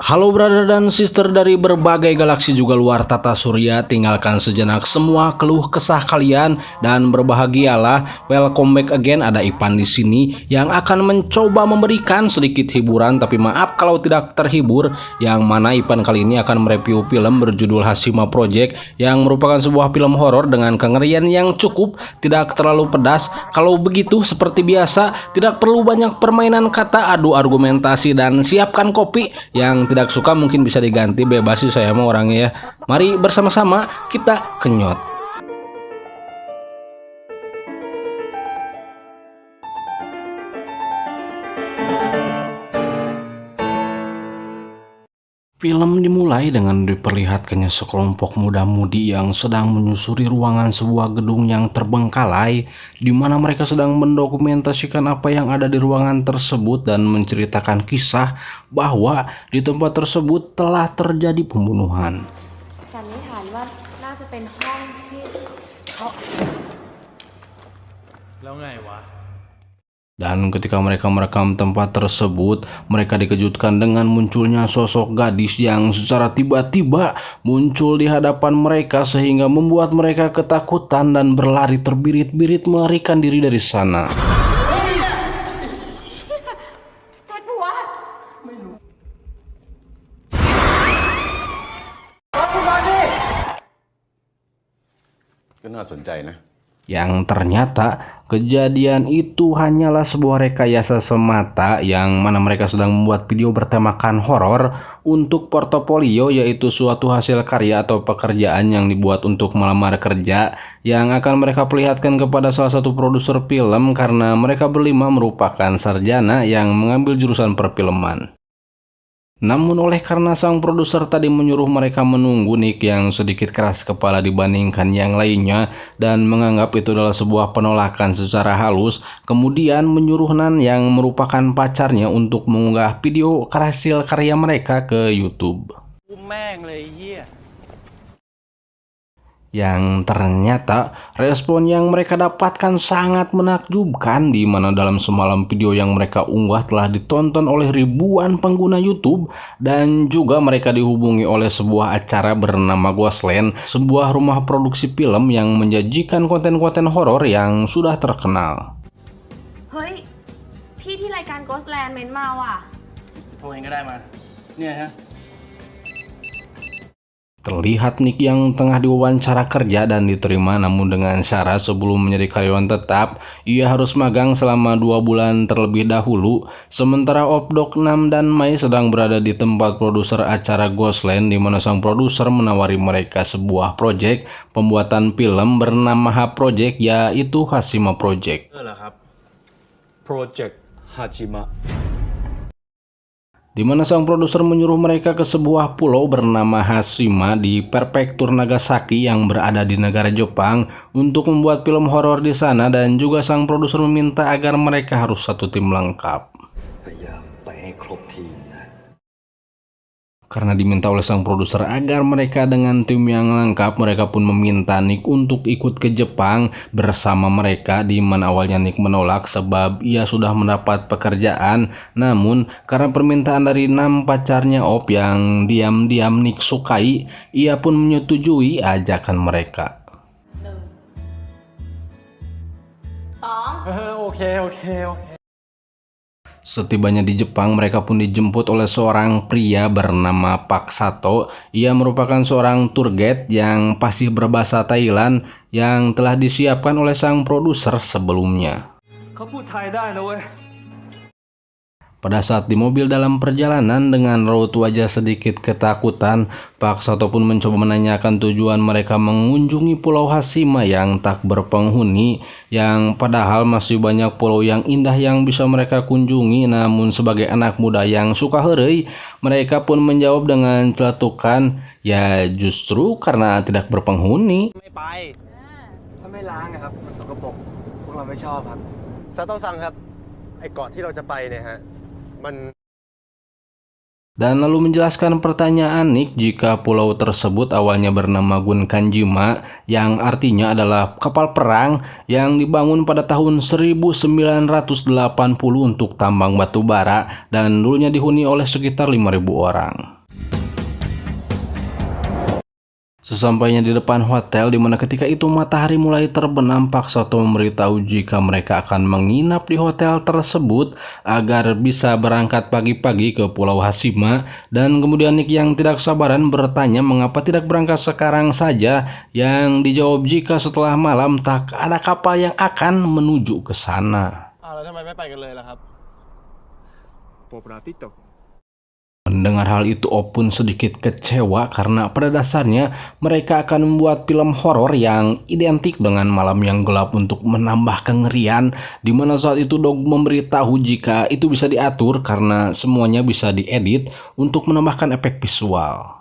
Halo brother dan sister dari berbagai galaksi juga luar tata surya, tinggalkan sejenak semua keluh kesah kalian dan berbahagialah. Welcome back again, ada Ipan di sini yang akan mencoba memberikan sedikit hiburan, tapi maaf kalau tidak terhibur. Yang mana Ipan kali ini akan mereview film berjudul Hashima Project yang merupakan sebuah film horor dengan kengerian yang cukup, tidak terlalu pedas. Kalau begitu seperti biasa, tidak perlu banyak permainan kata, adu argumentasi, dan siapkan kopi. Yang tidak suka mungkin bisa diganti, bebas sih saya mau orangnya ya. Mari bersama-sama kita kenyot. Film dimulai dengan diperlihatkannya sekelompok muda-mudi yang sedang menyusuri ruangan sebuah gedung yang terbengkalai, di mana mereka sedang mendokumentasikan apa yang ada di ruangan tersebut dan menceritakan kisah bahwa di tempat tersebut telah terjadi pembunuhan. สันนิษฐานว่าน่าจะเป็นห้องที่เขา แล้วไงวะ Dan ketika mereka merekam tempat tersebut, mereka dikejutkan dengan munculnya sosok gadis yang secara tiba-tiba muncul di hadapan mereka sehingga membuat mereka ketakutan dan berlari terbirit-birit melarikan diri dari sana. ใช่ปะวะ ก็น่าสนใจนะ Yang ternyata kejadian itu hanyalah sebuah rekayasa semata, yang mana mereka sedang membuat video bertemakan horor untuk portofolio, yaitu suatu hasil karya atau pekerjaan yang dibuat untuk melamar kerja yang akan mereka perlihatkan kepada salah satu produser film karena mereka berlima merupakan sarjana yang mengambil jurusan perfilman. Namun oleh karena sang produser tadi menyuruh mereka menunggu, Nick yang sedikit keras kepala dibandingkan yang lainnya dan menganggap itu adalah sebuah penolakan secara halus, kemudian menyuruh Nan yang merupakan pacarnya untuk mengunggah video hasil karya mereka ke YouTube. กูแม่งเลยไอ้เหี้ย Yang ternyata respon yang mereka dapatkan sangat menakjubkan, di mana dalam semalam video yang mereka unggah telah ditonton oleh ribuan pengguna YouTube, dan juga mereka dihubungi oleh sebuah acara bernama Ghostland, sebuah rumah produksi film yang menyajikan konten-konten horor yang sudah terkenal. เฮ้ย พี่ที่รายการ Ghostland เม้นมาว่ะ โทรเองก็ได้มา เนี่ยฮะ Terlihat Nick yang tengah diwawancara kerja dan diterima, namun dengan syarat sebelum menjadi karyawan tetap, ia harus magang selama 2 bulan terlebih dahulu. Sementara Opdok, Nam, dan Mai sedang berada di tempat produser acara Ghostland, di mana sang produser menawari mereka sebuah proyek pembuatan film bernama H Project, yaitu Hashima Project. เหรอครับ Project Hashima Di mana sang produser menyuruh mereka ke sebuah pulau bernama Hashima di prefektur Nagasaki yang berada di negara Jepang untuk membuat film horor di sana, dan juga sang produser meminta agar mereka harus satu tim lengkap. พยายามไปให้ครบทีมนะ Karena diminta oleh sang produser agar mereka dengan tim yang lengkap, mereka pun meminta Nick untuk ikut ke Jepang bersama mereka, di mana awalnya Nick menolak sebab ia sudah mendapat pekerjaan. Namun karena permintaan dari Nam, pacarnya Op, yang diam-diam Nick sukai, ia pun menyetujui ajakan mereka. โอเค โอเค โอเค Setibanya di Jepang, mereka pun dijemput oleh seorang pria bernama Pak Sato. Ia merupakan seorang tour guide yang fasih berbahasa Thailand yang telah disiapkan oleh sang produser sebelumnya. เขาพูดไทยได้นะเว้ย Pada saat di mobil dalam perjalanan dengan raut wajah sedikit ketakutan, Pak Sato pun mencoba menanyakan tujuan mereka mengunjungi Pulau Hashima yang tak berpenghuni, yang padahal masih banyak pulau yang indah yang bisa mereka kunjungi. Namun sebagai anak muda yang suka heureuy, mereka pun menjawab dengan celetukan, ya justru karena tidak berpenghuni. ไม่ไป ถ้าไม่ล้างอะครับ มันสกปรก พวกเราไม่ชอบครับ ซาโตะซังครับ ไอ้เกาะที่เราจะไปเนี่ยฮะ มัน Dan lalu menjelaskan pertanyaan Nick jika pulau tersebut awalnya bernama Gun Kanjima, yang artinya adalah kapal perang yang dibangun pada tahun 1980 untuk tambang batu bara dan dulunya dihuni oleh sekitar 5.000 orang. Sesampainya di depan hotel, di mana ketika itu matahari mulai terbenam, Pak Sato memberitahu jika mereka akan menginap di hotel tersebut agar bisa berangkat pagi-pagi ke Pulau Hashima. Dan kemudian Nick yang tidak sabaran bertanya mengapa tidak berangkat sekarang saja, yang dijawab jika setelah malam tak ada kapal yang akan menuju ke sana. แล้วทำไมไม่ไปกันเลยล่ะครับ Mendengar hal itu, Op pun sedikit kecewa karena pada dasarnya mereka akan membuat film horor yang identik dengan malam yang gelap untuk menambah kengerian, di mana saat itu Dog memberitahu jika itu bisa diatur karena semuanya bisa diedit untuk menambahkan efek visual.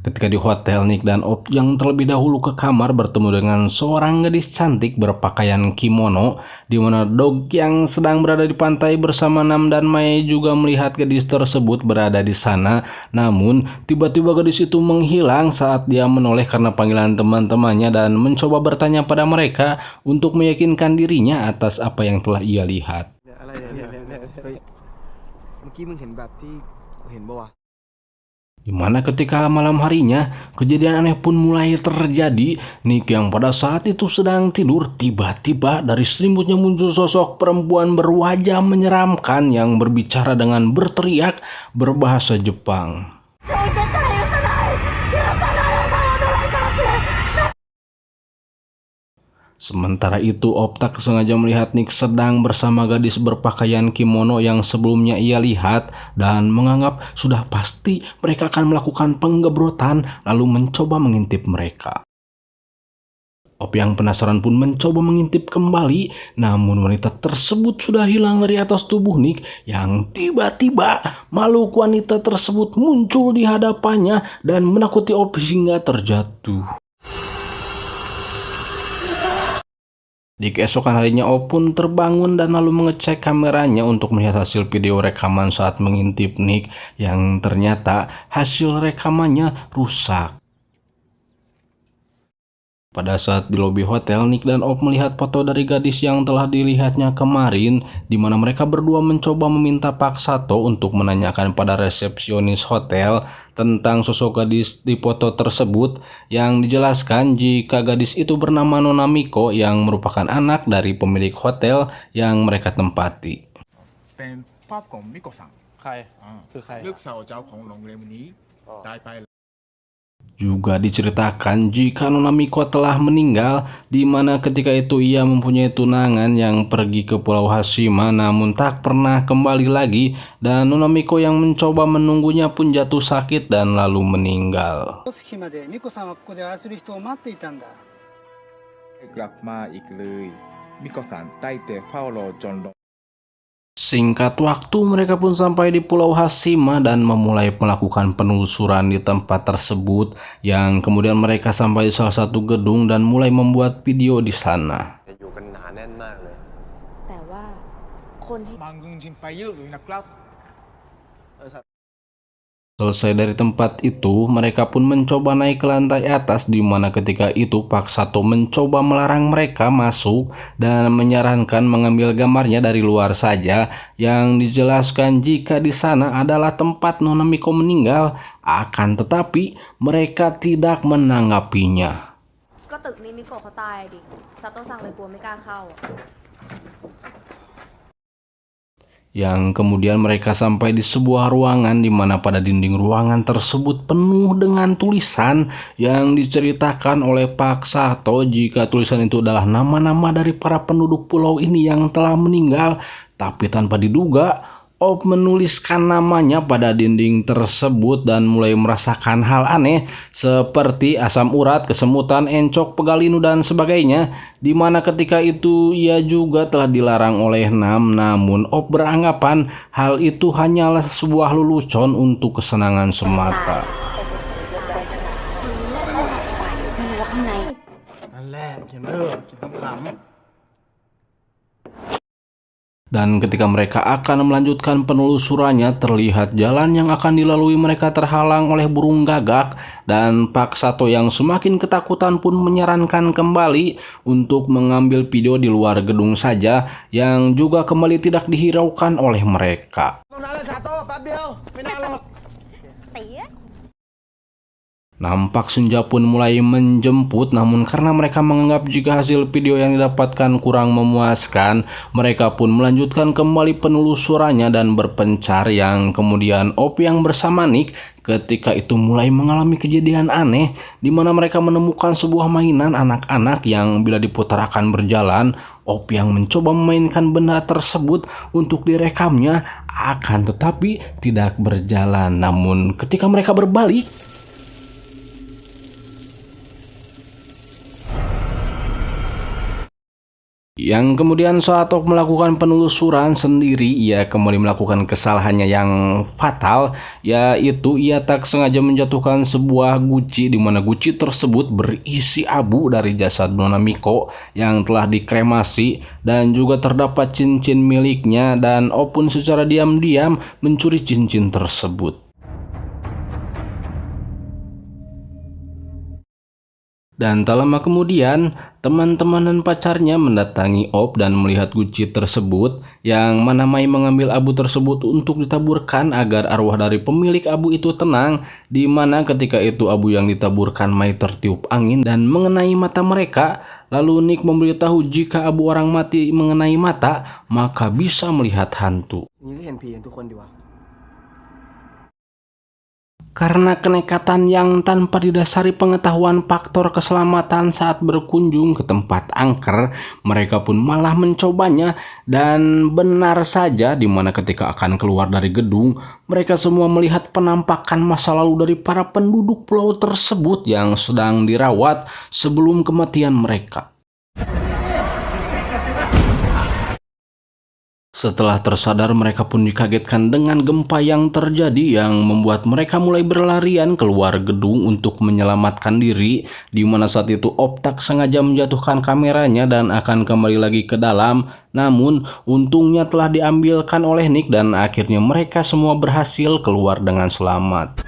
Ketika di hotel, Nick dan Op yang terlebih dahulu ke kamar bertemu dengan seorang gadis cantik berpakaian kimono, di mana Dog yang sedang berada di pantai bersama Nam dan Mai juga melihat gadis tersebut berada di sana. Namun, tiba-tiba gadis itu menghilang saat dia menoleh karena panggilan teman-temannya dan mencoba bertanya pada mereka untuk meyakinkan dirinya atas apa yang telah ia lihat. อะไรเนี่ยเฮ้ยเมื่อกี้มึงเห็นแบบที่กูเห็นปะวะ Di mana ketika malam harinya, kejadian aneh pun mulai terjadi. Nick yang pada saat itu sedang tidur, tiba-tiba dari selimutnya muncul sosok perempuan berwajah menyeramkan yang berbicara dengan berteriak berbahasa Jepang. Sementara itu, Op tak sengaja melihat Nick sedang bersama gadis berpakaian kimono yang sebelumnya ia lihat dan menganggap sudah pasti mereka akan melakukan penggebrotan lalu mencoba mengintip mereka. Op yang penasaran pun mencoba mengintip kembali, namun wanita tersebut sudah hilang dari atas tubuh Nick yang tiba-tiba makhluk wanita tersebut muncul di hadapannya dan menakuti Op hingga terjatuh. Di keesokan harinya, Op pun terbangun dan lalu mengecek kameranya untuk melihat hasil video rekaman saat mengintip Nick yang ternyata hasil rekamannya rusak. Pada saat di lobi hotel, Nick dan Op melihat foto dari gadis yang telah dilihatnya kemarin, di mana mereka berdua mencoba meminta Pak Sato untuk menanyakan pada resepsionis hotel tentang sosok gadis di foto tersebut, yang dijelaskan jika gadis itu bernama Nona Miko yang merupakan anak dari pemilik hotel yang mereka tempati. เป็นพ่อของมิโกะซัง ใคร คือใคร ลูกสาวเจ้าของโรงแรมนี้ตายไป Juga diceritakan jika Nona Miko telah meninggal, di mana ketika itu ia mempunyai tunangan yang pergi ke Pulau Hashima namun tak pernah kembali lagi, dan Nona Miko yang mencoba menunggunya pun jatuh sakit dan lalu meninggal. 月までミコさんはここで愛する人を待っていたんだ กลับมาอีกเลยมิโกะซังได้แต่เฝ้ารอจน Singkat waktu mereka pun sampai di Pulau Hashima dan memulai melakukan penelusuran di tempat tersebut, yang kemudian mereka sampai di salah satu gedung dan mulai membuat video di sana. อยู่กันหนาแน่นมากเลย แต่ว่าคนที่ บางกึ่งชินไปเยอะเลยนะครับ Selesai dari tempat itu, mereka pun mencoba naik ke lantai atas, di mana ketika itu Pak Sato mencoba melarang mereka masuk dan menyarankan mengambil gambarnya dari luar saja, yang dijelaskan jika di sana adalah tempat Nona Miko meninggal, akan tetapi mereka tidak menanggapinya. ก็ตึกนี้มิโกะเขาตายดิซาโตะซังเลยกลัวไม่กล้าเข้า Yang kemudian mereka sampai di sebuah ruangan, di mana pada dinding ruangan tersebut penuh dengan tulisan yang diceritakan oleh Pak Sato jika tulisan itu adalah nama-nama dari para penduduk pulau ini yang telah meninggal. Tapi tanpa diduga, Op menuliskan namanya pada dinding tersebut dan mulai merasakan hal aneh seperti asam urat, kesemutan, encok, pegalinu, dan sebagainya, di mana ketika itu ia juga telah dilarang oleh Nam, namun Op beranggapan hal itu hanyalah sebuah lelucon untuk kesenangan semata. นั่นแหละเขียนไว้เถอะเขียนขำ Dan ketika mereka akan melanjutkan penelusurannya, terlihat jalan yang akan dilalui mereka terhalang oleh burung gagak, dan Pak Sato yang semakin ketakutan pun menyarankan kembali untuk mengambil video di luar gedung saja, yang juga kembali tidak dihiraukan oleh mereka. Nampak Senja pun mulai menjemput, namun karena mereka menganggap jika hasil video yang didapatkan kurang memuaskan, mereka pun melanjutkan kembali penelusurannya dan berpencar, yang kemudian Op yang bersama Nick ketika itu mulai mengalami kejadian aneh di mana mereka menemukan sebuah mainan anak-anak yang bila diputar akan berjalan. Op yang mencoba memainkan benda tersebut untuk direkamnya, akan tetapi tidak berjalan. Namun ketika mereka berbalik, yang kemudian saat Op melakukan penelusuran sendiri, ia kembali melakukan kesalahannya yang fatal, yaitu ia tak sengaja menjatuhkan sebuah guci, di mana guci tersebut berisi abu dari jasad Nona Miko yang telah dikremasi, dan juga terdapat cincin miliknya, dan Op pun secara diam-diam mencuri cincin tersebut. Dan tak lama kemudian, teman-teman dan pacarnya mendatangi Op dan melihat guci tersebut, yang mana Mai mengambil abu tersebut untuk ditaburkan agar arwah dari pemilik abu itu tenang, di mana ketika itu abu yang ditaburkan Mai tertiup angin dan mengenai mata mereka. Lalu Nick memberitahu jika abu orang mati mengenai mata, maka bisa melihat hantu. นี่เห็นผีกันทุกคนดีวะ Karena kenekatan yang tanpa didasari pengetahuan faktor keselamatan saat berkunjung ke tempat angker, mereka pun malah mencobanya, dan benar saja di mana ketika akan keluar dari gedung, mereka semua melihat penampakan masa lalu dari para penduduk pulau tersebut yang sedang dirawat sebelum kematian mereka. Setelah tersadar, mereka pun dikagetkan dengan gempa yang terjadi, yang membuat mereka mulai berlarian keluar gedung untuk menyelamatkan diri, di mana saat itu Op tak sengaja menjatuhkan kameranya dan akan kembali lagi ke dalam. Namun untungnya telah diambilkan oleh Nick dan akhirnya mereka semua berhasil keluar dengan selamat.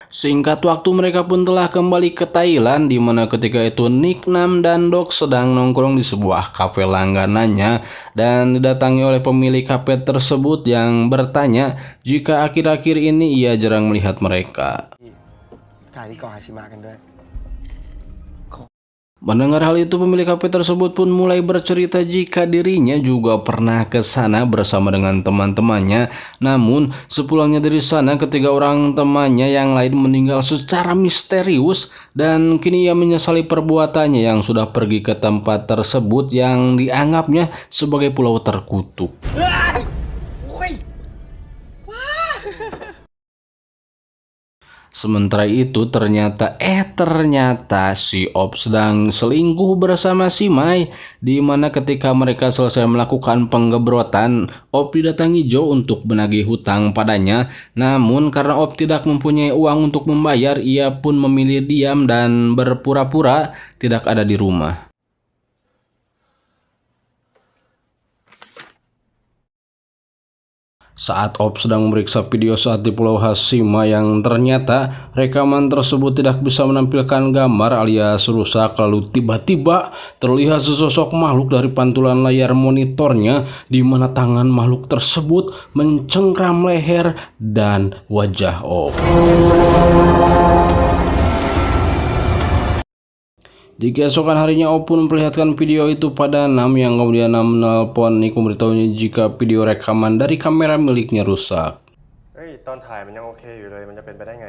Singkat waktu mereka pun telah kembali ke Thailand, di mana ketika itu Nick, Nam, dan Dok sedang nongkrong di sebuah kafe langganannya dan didatangi oleh pemilik kafe tersebut yang bertanya jika akhir-akhir ini ia jarang melihat mereka. ถ่ายที่เกาะฮาชิมะกันด้วย Mendengar hal itu, pemilik kafe tersebut pun mulai bercerita jika dirinya juga pernah ke sana bersama dengan teman-temannya. Namun, sepulangnya dari sana, ketiga orang temannya yang lain meninggal secara misterius, dan kini ia menyesali perbuatannya yang sudah pergi ke tempat tersebut yang dianggapnya sebagai pulau terkutuk. Sementara itu ternyata si Op sedang selingkuh bersama si Mai, di mana ketika mereka selesai melakukan penggebrotan, Op didatangi Joe untuk menagih hutang padanya. Namun karena Op tidak mempunyai uang untuk membayar, ia pun memilih diam dan berpura-pura tidak ada di rumah. Saat Op sedang memeriksa video saat di Pulau Hashima, yang ternyata rekaman tersebut tidak bisa menampilkan gambar alias rusak, lalu tiba-tiba terlihat sesosok makhluk dari pantulan layar monitornya, di mana tangan makhluk tersebut mencengkram leher dan wajah Op. Di keesokan harinya, Op pun memperlihatkan video itu pada Nam, yang kemudian Nam menelpon Nick memberitahunya jika video rekaman dari kamera miliknya rusak. ตอนถ่ายมันยังโอเคอยู่เลยมันจะเป็นไปได้ไง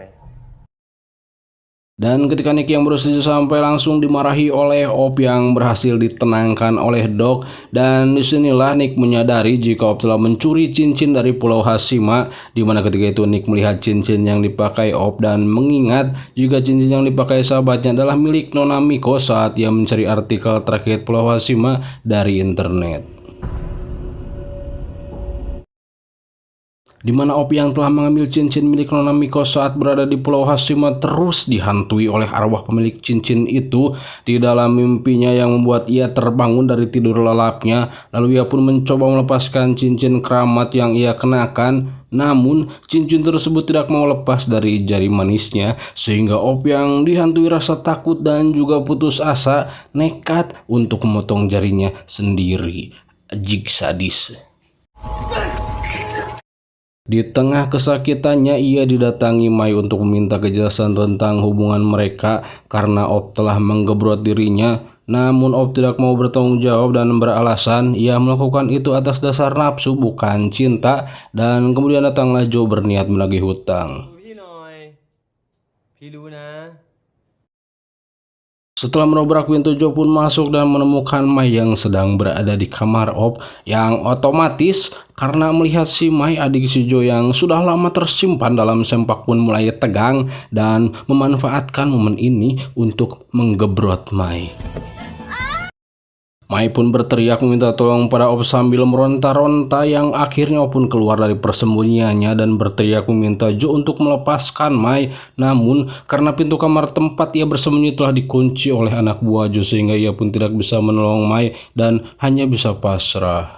Dan ketika Nick yang berusaha sampai langsung dimarahi oleh Op yang berhasil ditenangkan oleh Dok. Dan disinilah Nick menyadari jika Op telah mencuri cincin dari Pulau Hashima, di mana ketika itu Nick melihat cincin yang dipakai Op dan mengingat jika cincin yang dipakai sahabatnya adalah milik Nona Miko saat ia mencari artikel terkait Pulau Hashima dari internet. Di mana Op yang telah mengambil cincin milik Nona Miko saat berada di Pulau Hashima terus dihantui oleh arwah pemilik cincin itu di dalam mimpinya, yang membuat ia terbangun dari tidur lelapnya. Lalu ia pun mencoba melepaskan cincin keramat yang ia kenakan, Namun, cincin tersebut tidak mau lepas dari jari manisnya, sehingga Op yang dihantui rasa takut dan juga putus asa, nekat untuk memotong jarinya sendiri. Ajik sadis. Di tengah kesakitannya, ia didatangi Mai untuk meminta kejelasan tentang hubungan mereka karena Op telah menggebrot dirinya. Namun Op tidak mau bertanggung jawab dan beralasan ia melakukan itu atas dasar nafsu bukan cinta, dan kemudian datanglah Joe berniat menagih hutang. Setelah menobrak pintu, Joe pun masuk dan menemukan Mai yang sedang berada di kamar Op, yang otomatis karena melihat si Mai, adik si Joe yang sudah lama tersimpan dalam sempak, pun mulai tegang dan memanfaatkan momen ini untuk menggebrot Mai. Mai pun berteriak meminta tolong pada Op sambil meronta-ronta, yang akhirnya Op pun keluar dari persembunyiannya dan berteriak meminta Joe untuk melepaskan Mai. Namun karena pintu kamar tempat ia bersembunyi telah dikunci oleh anak buah Joe, sehingga ia pun tidak bisa menolong Mai dan hanya bisa pasrah.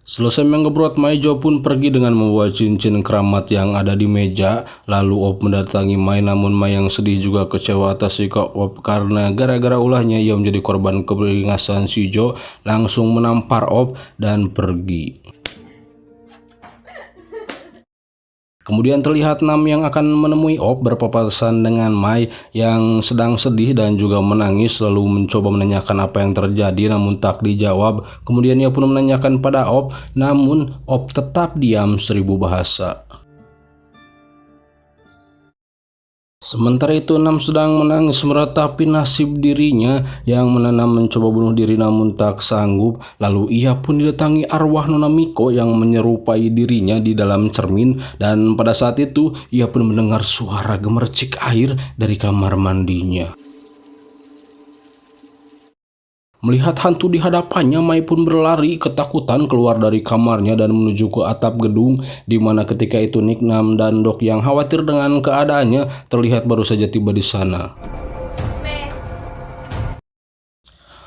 Selesai menggebrot Mai, Joe pun pergi dengan membawa cincin keramat yang ada di meja. Lalu Op mendatangi Mai, namun Mai yang sedih juga kecewa atas sikap Op karena gara-gara ulahnya ia menjadi korban keberingasan si Joe, langsung menampar Op dan pergi. Kemudian terlihat Nam yang akan menemui Op berpapasan dengan Mai yang sedang sedih dan juga menangis, lalu mencoba menanyakan apa yang terjadi namun tak dijawab. Kemudian ia pun menanyakan pada Op, namun Op tetap diam 1000 bahasa. Sementara itu Nam sedang menangis meratapi nasib dirinya yang menanam mencoba bunuh diri namun tak sanggup. Lalu ia pun didatangi arwah Nona Miko yang menyerupai dirinya di dalam cermin, dan pada saat itu ia pun mendengar suara gemercik air dari kamar mandinya. Melihat hantu di hadapannya, Mai pun berlari ketakutan keluar dari kamarnya dan menuju ke atap gedung, di mana ketika itu Nick, Nam, dan Doc yang khawatir dengan keadaannya terlihat baru saja tiba di sana.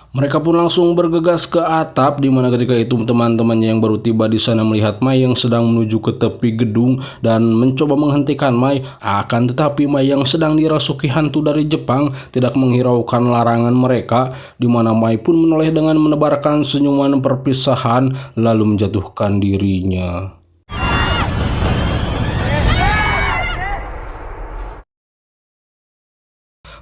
Mereka pun langsung bergegas ke atap, di mana ketika itu teman-temannya yang baru tiba di sana melihat Mai yang sedang menuju ke tepi gedung dan mencoba menghentikan Mai. Akan tetapi Mai yang sedang dirasuki hantu dari Jepang tidak menghiraukan larangan mereka, di mana Mai pun menoleh dengan menebarkan senyuman perpisahan lalu menjatuhkan dirinya.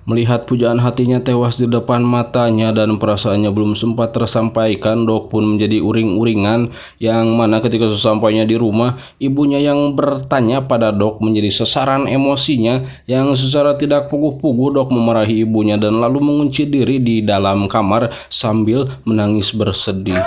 Melihat pujaan hatinya tewas di depan matanya dan perasaannya belum sempat tersampaikan, Doc pun menjadi uring-uringan, yang mana ketika sesampainya di rumah, ibunya yang bertanya pada Doc menjadi sasaran emosinya, yang secara tidak puguh-puguh Doc memarahi ibunya dan lalu mengunci diri di dalam kamar sambil menangis bersedih.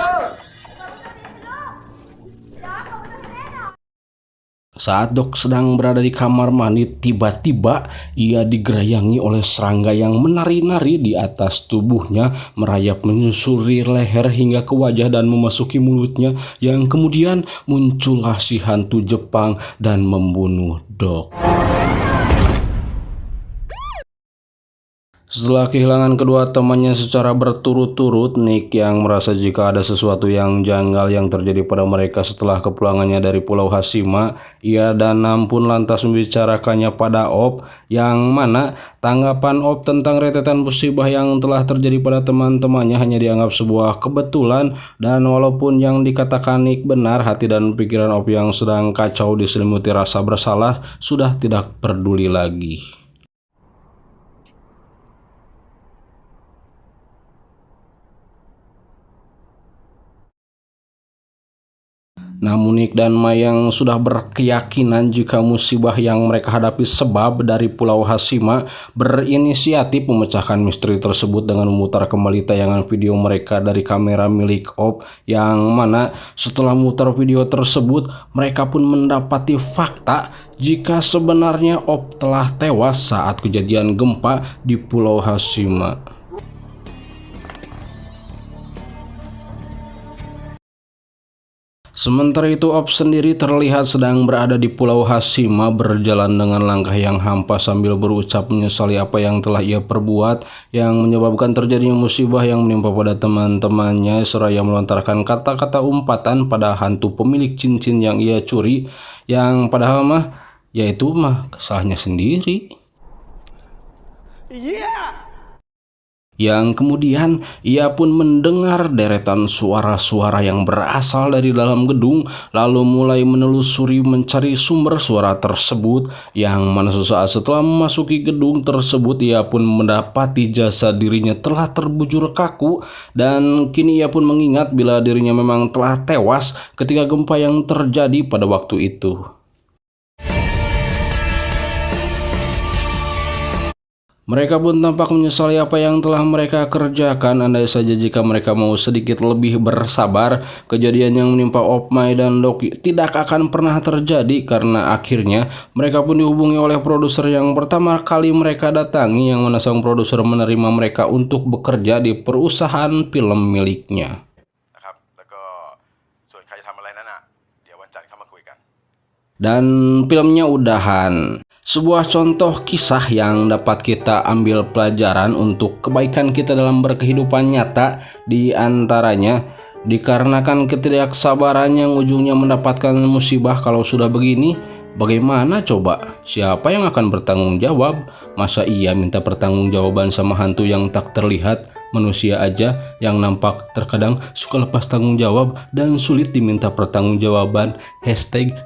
Saat Doc sedang berada di kamar mandi, tiba-tiba ia digerayangi oleh serangga yang menari-nari di atas tubuhnya, merayap menyusuri leher hingga ke wajah dan memasuki mulutnya, yang kemudian muncullah si hantu Jepang dan membunuh Doc. Setelah kehilangan kedua temannya secara berturut-turut, Nick yang merasa jika ada sesuatu yang janggal yang terjadi pada mereka setelah kepulangannya dari Pulau Hashima, ia dan Nam pun lantas membicarakannya pada Op, yang mana tanggapan Op tentang rentetan musibah yang telah terjadi pada teman-temannya hanya dianggap sebuah kebetulan, dan walaupun yang dikatakan Nick benar, hati dan pikiran Op yang sedang kacau diselimuti rasa bersalah sudah tidak peduli lagi. Namun Nick dan Mai yang sudah berkeyakinan jika musibah yang mereka hadapi sebab dari Pulau Hashima, berinisiatif memecahkan misteri tersebut dengan memutar kembali tayangan video mereka dari kamera milik Op, yang mana setelah memutar video tersebut mereka pun mendapati fakta jika sebenarnya Op telah tewas saat kejadian gempa di Pulau Hashima. Sementara itu Op sendiri terlihat sedang berada di Pulau Hashima berjalan dengan langkah yang hampa sambil berucap menyesali apa yang telah ia perbuat yang menyebabkan terjadinya musibah yang menimpa pada teman-temannya seraya melontarkan kata-kata umpatan pada hantu pemilik cincin yang ia curi yang padahal yaitu kesalahannya sendiri. Yang kemudian ia pun mendengar deretan suara-suara yang berasal dari dalam gedung lalu mulai menelusuri mencari sumber suara tersebut yang mana sesaat setelah memasuki gedung tersebut ia pun mendapati jasad dirinya telah terbujur kaku dan kini ia pun mengingat bila dirinya memang telah tewas ketika gempa yang terjadi pada waktu itu. Mereka pun tampak menyesali apa yang telah mereka kerjakan. Andai saja jika mereka mau sedikit lebih bersabar, kejadian yang menimpa Op Mai dan Doki tidak akan pernah terjadi karena akhirnya mereka pun dihubungi oleh produser yang pertama kali mereka datangi yang mana sang produser menerima mereka untuk bekerja di perusahaan film miliknya. Dan filmnya udahan. Sebuah contoh kisah yang dapat kita ambil pelajaran untuk kebaikan kita dalam berkehidupan nyata, di antaranya dikarenakan ketidaksabaran yang ujungnya mendapatkan musibah. Kalau sudah begini, bagaimana coba? Siapa yang akan bertanggung jawab? Masa iya minta pertanggungjawaban sama hantu yang tak terlihat? Manusia aja yang nampak terkadang suka lepas tanggung jawab dan sulit diminta pertanggungjawaban.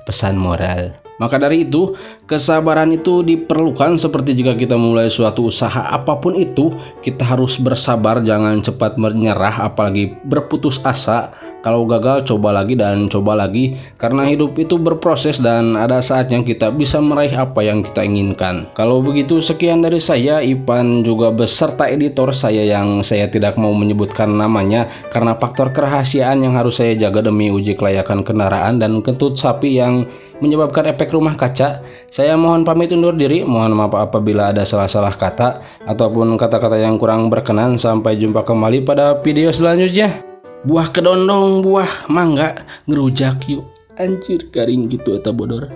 #pesan moral. Maka dari itu, kesabaran itu diperlukan seperti jika kita mulai suatu usaha apapun itu, kita harus bersabar, jangan cepat menyerah apalagi berputus asa. Kalau gagal, coba lagi dan coba lagi, karena hidup itu berproses dan ada saatnya kita bisa meraih apa yang kita inginkan. Kalau begitu, sekian dari saya, Ipan, juga beserta editor saya yang saya tidak mau menyebutkan namanya karena faktor kerahasiaan yang harus saya jaga demi uji kelayakan kendaraan dan kentut sapi yang menyebabkan efek rumah kaca. Saya mohon pamit undur diri, mohon maaf apabila ada salah-salah kata ataupun kata-kata yang kurang berkenan. Sampai jumpa kembali pada video selanjutnya. Buah kedondong, buah mangga, ngerujak yuk. Anjir garing gitu eta bodor.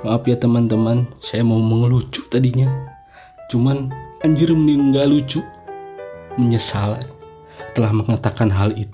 Maaf ya teman-teman, saya mau mengelucu tadinya. Cuman anjir mending nggak lucu. Menyesal telah mengatakan hal itu.